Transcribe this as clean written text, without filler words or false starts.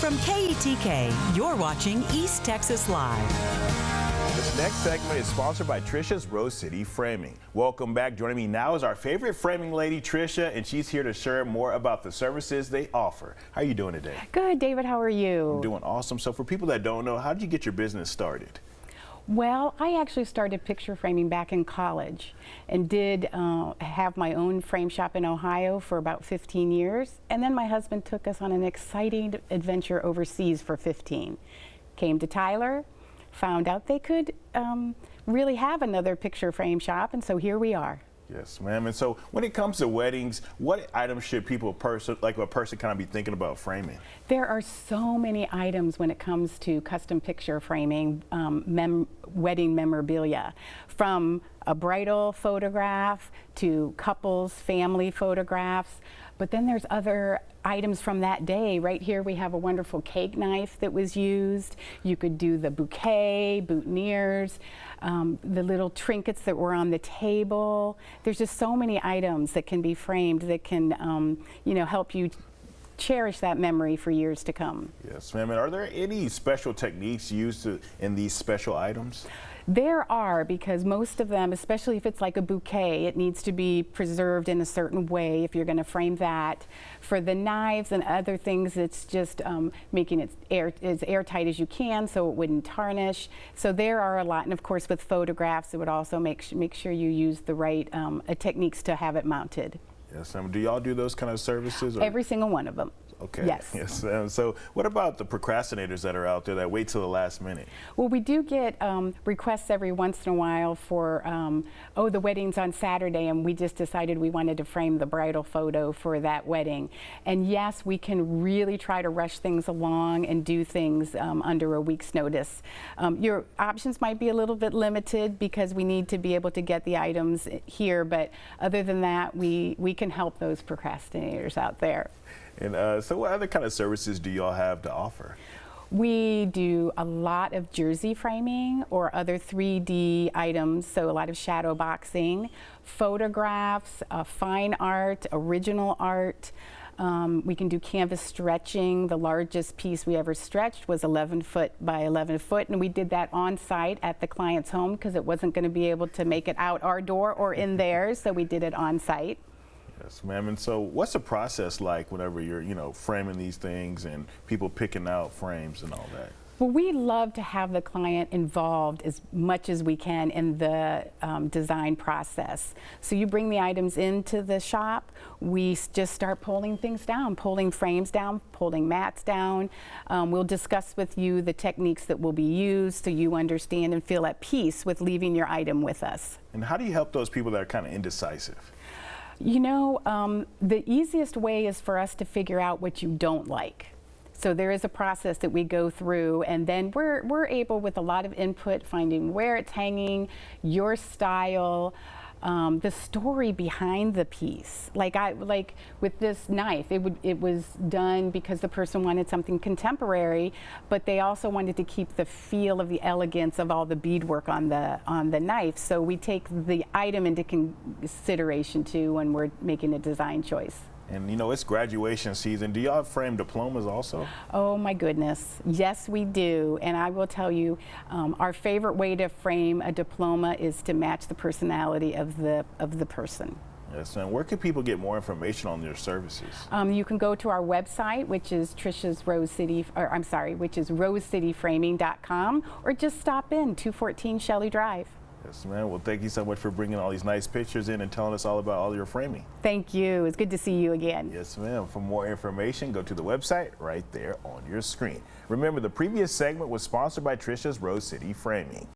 From KETK, you're watching East Texas Live. This next segment is sponsored by Tricia's Rose City Framing. Welcome back. Joining me now is our favorite framing lady, Tricia, and she's here to share more about the services they offer. How are you doing today? Good, David. How are you? I'm doing awesome. So for people that don't know, how did you get your business started? Well, I actually started picture framing back in college and did have my own frame shop in Ohio for about 15 years. And then my husband took us on an exciting adventure overseas for 15. Came to Tyler, found out they could really have another picture frame shop, and so here we are. Yes, ma'am. And so when it comes to weddings, what items should a person kind of be thinking about framing? There are so many items when it comes to custom picture framing, wedding memorabilia, from a bridal photograph to couples, family photographs. But then there's other items from that day. Right here we have a wonderful cake knife that was used. You could do the bouquet, boutonnieres, the little trinkets that were on the table. There's just so many items that can be framed that can help you cherish that memory for years to come. Yes, ma'am. And are there any special techniques used in these special items? There are, because most of them, especially if it's like a bouquet, it needs to be preserved in a certain way if you're going to frame that. For the knives and other things, it's just making it as airtight as you can so it wouldn't tarnish. So there are a lot, and of course with photographs, it would also make sure you use the right techniques to have it mounted. Yes, do y'all do those kind of services? Or? Every single one of them. Okay. Yes. Yes. So what about the procrastinators that are out there that wait till the last minute? Well, we do get requests every once in a while for, the wedding's on Saturday and we just decided we wanted to frame the bridal photo for that wedding. And yes, we can really try to rush things along and do things under a week's notice. Your options might be a little bit limited because we need to be able to get the items here, but other than that, we can help those procrastinators out there. And so what other kind of services do y'all have to offer? We do a lot of jersey framing or other 3D items, so a lot of shadow boxing, photographs, fine art, original art. We can do canvas stretching. The largest piece we ever stretched was 11 foot by 11 foot, and we did that on site at the client's home because it wasn't going to be able to make it out our door or in theirs, so we did it on site. Yes, ma'am. And so what's the process like whenever you're, framing these things and people picking out frames and all that? Well, we love to have the client involved as much as we can in the design process. So you bring the items into the shop, we just start pulling things down, pulling frames down, pulling mats down. We'll discuss with you the techniques that will be used so you understand and feel at peace with leaving your item with us. And how do you help those people that are kind of indecisive? The easiest way is for us to figure out what you don't like. So there is a process that we go through, and then we're able, with a lot of input, finding where it's hanging, your style, the story behind the piece. Like with this knife, it was done because the person wanted something contemporary, but they also wanted to keep the feel of the elegance of all the beadwork on the knife. So we take the item into consideration too when we're making a design choice. And it's graduation season. Do y'all frame diplomas also? Oh my goodness, yes we do. And I will tell you, our favorite way to frame a diploma is to match the personality of the person. Yes, and where can people get more information on your services? You can go to our website, which is which is rosecityframing.com, or just stop in 214 Shelley Drive. Yes, ma'am. Well, thank you so much for bringing all these nice pictures in and telling us all about all your framing. Thank you. It's good to see you again. Yes, ma'am. For more information, go to the website right there on your screen. Remember, the previous segment was sponsored by Tricia's Rose City Framing.